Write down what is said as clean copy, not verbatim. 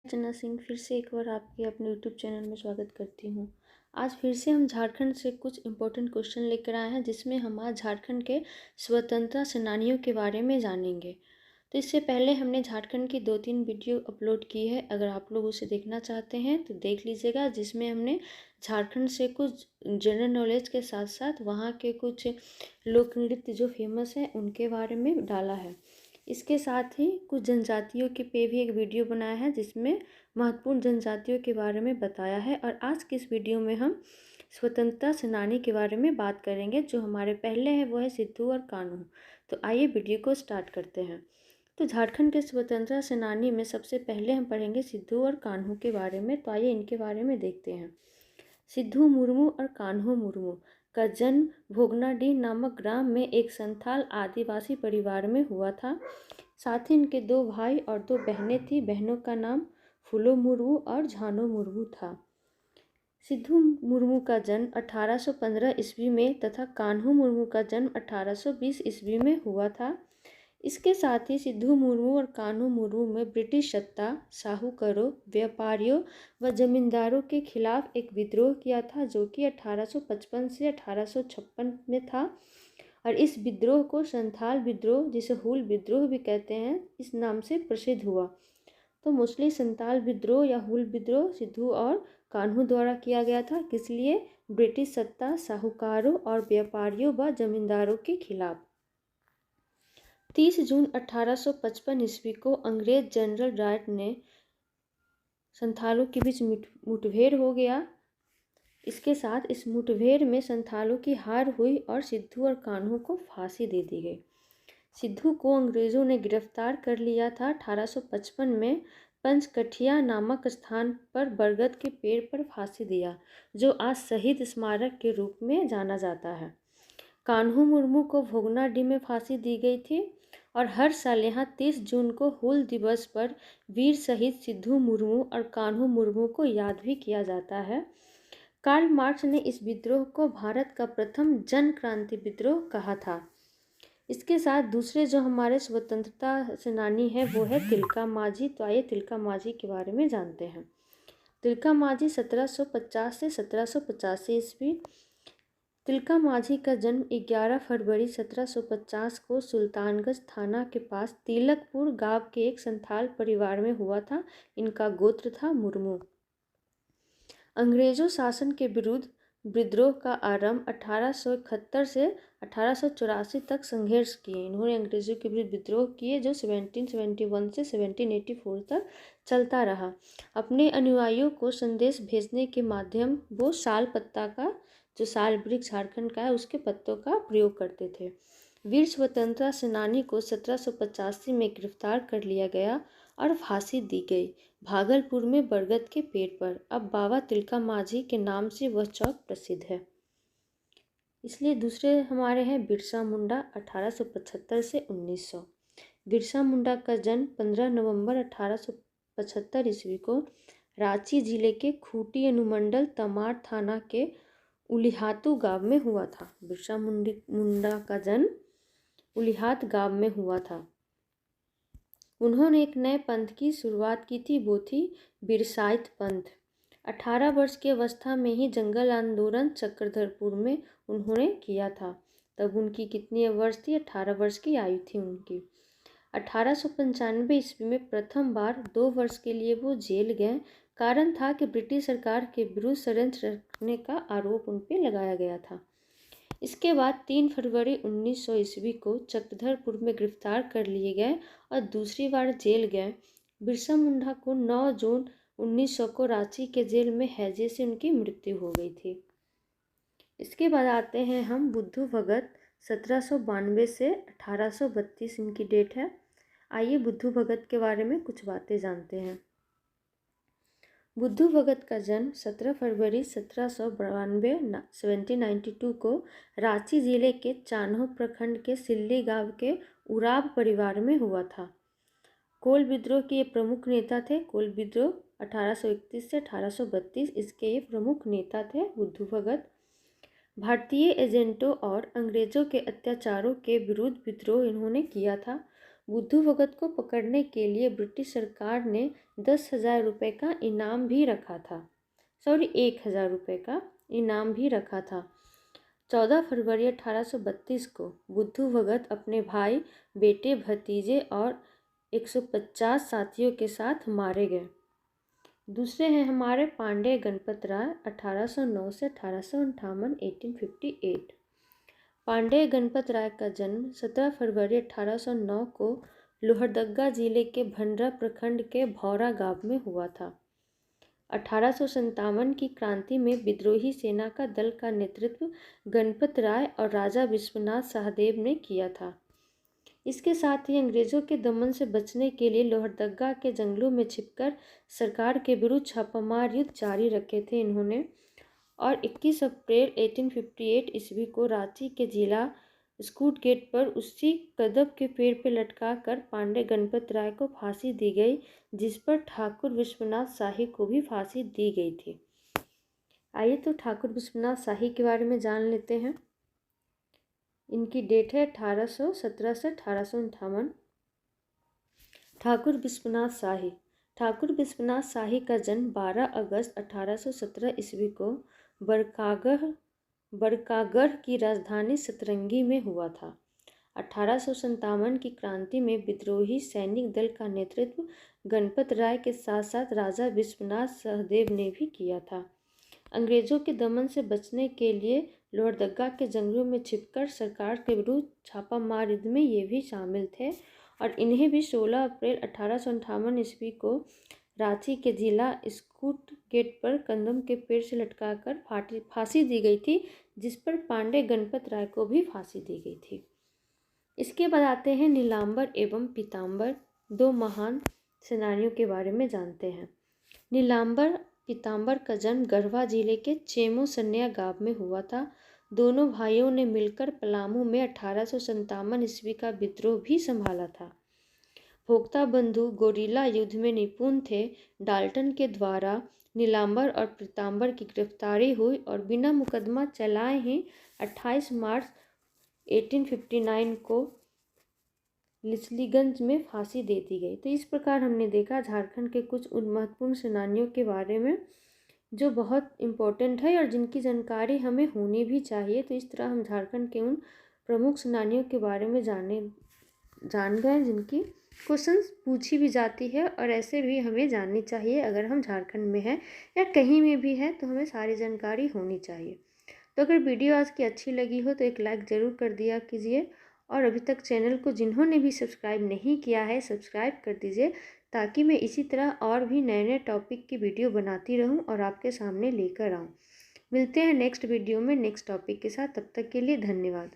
अर्चना सिंह फिर से एक बार आपके अपने यूट्यूब चैनल में स्वागत करती हूँ। आज फिर से हम झारखंड से कुछ इम्पोर्टेंट क्वेश्चन लेकर आए हैं, जिसमें हम आज झारखंड के स्वतंत्रता सेनानियों के बारे में जानेंगे। तो इससे पहले हमने झारखंड की 2-3 वीडियो अपलोड की है। अगर आप लोग उसे देखना चाहते हैं तो देख लीजिएगा, जिसमें हमने झारखंड से कुछ जनरल नॉलेज के साथ साथ वहाँ के कुछ लोक नृत्य जो फेमस हैं उनके बारे में डाला है। इसके साथ ही कुछ जनजातियों के पे भी एक वीडियो बनाया है, जिसमें महत्वपूर्ण जनजातियों के बारे में बताया है। और आज की इस वीडियो में हम स्वतंत्रता सेनानी के बारे में बात करेंगे। जो हमारे पहले हैं वो है सिद्धू और कान्हू। तो आइए वीडियो को स्टार्ट करते हैं। तो झारखंड के स्वतंत्रता सेनानी में सबसे पहले हम पढ़ेंगे सिद्धू और कान्हू के बारे में। तो आइए इनके बारे में देखते हैं। सिद्धू मुर्मू और कान्हू मुर्मू का जन्म भोगनाडीह नामक ग्राम में एक संथाल आदिवासी परिवार में हुआ था। साथ ही इनके 2 भाई और 2 बहनें थीं। बहनों का नाम फूलो मुर्मू और झानो मुर्मू था। सिद्धू मुर्मू का जन्म 1815 ईस्वी में तथा कान्हू मुर्मू का जन्म 1820 ईस्वी में हुआ था। इसके साथ ही सिद्धू मुर्मू और कान्हू मुर्मू में ब्रिटिश सत्ता, साहूकारों, व्यापारियों व जमींदारों के खिलाफ एक विद्रोह किया था, जो कि 1855 से 1856 में था। और इस विद्रोह को संथाल विद्रोह, जिसे हूल विद्रोह भी कहते हैं, इस नाम से प्रसिद्ध हुआ। तो मोस्टली संथाल विद्रोह या हूल विद्रोह सिद्धू और कान्हू द्वारा किया गया था। किस लिए? ब्रिटिश सत्ता, साहूकारों और व्यापारियों व जमींदारों के खिलाफ। 30 जून 1855 ईस्वी को अंग्रेज जनरल डायर ने संथालों के बीच मुठभेड़ हो गया। इसके साथ इस मुठभेड़ में संथालों की हार हुई और सिद्धू और कान्हू को फांसी दे दी गई। सिद्धू को अंग्रेजों ने गिरफ्तार कर लिया था। 1855 में पंचकठिया नामक स्थान पर बरगद के पेड़ पर फांसी दिया, जो आज शहीद स्मारक के रूप में जाना जाता है। कान्हू मुर्मू को भोगनाडीह में फांसी दी गई थी। और हर साल यहाँ 30 जून को हूल दिवस पर वीर शहीद सिद्धू मुर्मू और कान्हू मुर्मू को याद भी किया जाता है। कार्ल मार्क्स ने इस विद्रोह को भारत का प्रथम जन क्रांति विद्रोह कहा था। इसके साथ दूसरे जो हमारे स्वतंत्रता सेनानी हैं वो है तिलका मांझी। तो आइए तिलका मांझी के बारे में जानते हैं। तिलका मांझी 1750 से 1785 ईस्वी। तिलका मांझी का जन्म 11 फरवरी 1750 को सुल्तानगंज थाना के पास तिलकपुर गांव के एक संथाल परिवार में हुआ था। इनका गोत्र था मुर्मू। अंग्रेजों शासन के विरुद्ध विद्रोह का आरंभ 1871 से 1884 तक संघर्ष किए। इन्होंने अंग्रेजों के विरुद्ध विद्रोह किए, जो 1771 से 1784 तक चलता रहा। अपने अनुयायियों को संदेश भेजने के माध्यम वो साल पत्ता का, जो साल वृक्ष झारखंड का है, उसके पत्तों का प्रयोग करते थे। वीर स्वतंत्रता सेनानी को 1785 में गिरफ्तार कर लिया गया और फांसी दी गई, भागलपुर में बरगद के पेड़ पर। अब बाबा तिलका मांझी के नाम से वह चौक प्रसिद्ध है। इसलिए दूसरे हमारे हैं बिरसा मुंडा 1875 से 1900। बिरसा मुंडा का जन्म 15 नवंबर 1875 ईस्वी को रांची जिले के खूंटी अनुमंडल तमाड़ थाना के उलिहातू गांव में हुआ था। बिरसा मुंडा का जन्म उलिहात गांव में हुआ था। उन्होंने एक नए पंथ की शुरुआत की थी, वो थी बिरसाइत पंथ। 18 वर्ष की अवस्था में ही जंगल आंदोलन चक्रधरपुर में उन्होंने किया था। तब उनकी कितनी वर्ष थी? 18 वर्ष की आयु थी उनकी। 1895 ईस्वी में प्रथम बार 2 वर्ष के लिए वो जेल गए। कारण था कि ब्रिटिश सरकार के विरुद्ध षड्यंत्र रचने का आरोप उन पर लगाया गया था। इसके बाद 3 फरवरी 1900 ईस्वी को चक्रधरपुर में गिरफ्तार कर लिए गए और दूसरी बार जेल गए। बिरसा मुंडा को 9 जून 1900 को रांची के जेल में हैजे से उनकी मृत्यु हो गई थी। इसके बाद आते हैं हम बुद्धू भगत। 1792 से 1832 इनकी डेट है। आइए बुद्धू भगत के बारे में कुछ बातें जानते हैं। बुद्धू भगत का जन्म 17 फरवरी 1792 को रांची जिले के चान्हो प्रखंड के सिल्ली गांव के उराव परिवार में हुआ था। कोल विद्रोह के ये प्रमुख नेता थे। कोल विद्रोह 1831 से 1832, इसके ये प्रमुख नेता थे बुद्धू भगत। भारतीय एजेंटों और अंग्रेजों के अत्याचारों के विरुद्ध विद्रोह इन्होंने किया था। बुद्धू भगत को पकड़ने के लिए ब्रिटिश सरकार ने 10,000 रुपये का इनाम भी रखा था। 1,000 रुपये का इनाम भी रखा था। 14 फरवरी 1832 को बुद्धू भगत अपने भाई, बेटे, भतीजे और 150 साथियों के साथ मारे गए। दूसरे हैं हमारे पांडे गणपत राय 1809 से 1858 1858। पांडे गणपत राय का जन्म 17 फरवरी 1809 को लोहरदगा जिले के भंडरा प्रखंड के भौरा गांव में हुआ था। 1857 की क्रांति में विद्रोही सेना का दल का नेतृत्व गणपत राय और राजा विश्वनाथ सहदेव ने किया था। इसके साथ ही अंग्रेजों के दमन से बचने के लिए लोहरदगा के जंगलों में छिपकर सरकार के विरुद्ध छापामार युद्ध जारी रखे थे इन्होंने। और 21 अप्रैल 1858 ईस्वी को रांची के जिला स्कूट गेट पर उसी कदम के पेड़ पर लटका कर पांडे गणपत राय को फांसी दी गई, जिस पर ठाकुर विश्वनाथ शाही को भी फांसी दी गई थी। आइए तो ठाकुर विश्वनाथ शाही के बारे में जान लेते हैं। इनकी डेट है 1817 से 1858। ठाकुर विश्वनाथ शाही। ठाकुर विश्वनाथ शाही का जन्म 12 अगस्त 1817 ईस्वी को बरकागढ़ की राजधानी सतरंगी में हुआ था। 1857 की क्रांति में विद्रोही सैनिक दल का नेतृत्व गणपत राय के साथ साथ राजा विश्वनाथ सहदेव ने भी किया था। अंग्रेजों के दमन से बचने के लिए लोहरदगा के जंगलों में छिपकर सरकार के विरुद्ध छापामार युद्ध में ये भी शामिल थे और इन्हें भी 16 अप्रैल 1858 ईस्वी को रांची के जिला स्कूट गेट पर कंदम के पेड़ से लटकाकर फांसी दी गई थी, जिस पर पांडे गणपत राय को भी फांसी दी गई थी। इसके बाद आते हैं नीलांबर एवं पीतांबर, दो महान सेनानियों के बारे में जानते हैं। नीलांबर पीतांबर का जन्म गढ़वा जिले के चेमो सन्या गांव में हुआ था। दोनों भाइयों ने मिलकर पलामू में 1857 ईस्वी का विद्रोह भी संभाला था। भोक्ता बंधु गोरिल्ला युद्ध में निपुण थे। डाल्टन के द्वारा नीलांबर और पीतांबर की गिरफ्तारी हुई और बिना मुकदमा चलाए ही 28 मार्च 1859 को लिचलीगंज में फांसी दे दी गई। तो इस प्रकार हमने देखा झारखंड के कुछ उन महत्वपूर्ण सेनानियों के बारे में जो बहुत इम्पोर्टेंट है और जिनकी जानकारी हमें होनी भी चाहिए। तो इस तरह हम झारखंड के उन प्रमुख सेनानियों के बारे में जान गए जिनकी क्वेश्चंस पूछी भी जाती है और ऐसे भी हमें जाननी चाहिए। अगर हम झारखंड में हैं या कहीं में भी हैं तो हमें सारी जानकारी होनी चाहिए। तो अगर वीडियो आज की अच्छी लगी हो तो एक लाइक ज़रूर कर दिया कीजिए और अभी तक चैनल को जिन्होंने भी सब्सक्राइब नहीं किया है सब्सक्राइब कर दीजिए, ताकि मैं इसी तरह और भी नए नए टॉपिक की वीडियो बनाती रहूं और आपके सामने लेकर आऊं। मिलते हैं नेक्स्ट वीडियो में नेक्स्ट टॉपिक के साथ। तब तक के लिए धन्यवाद।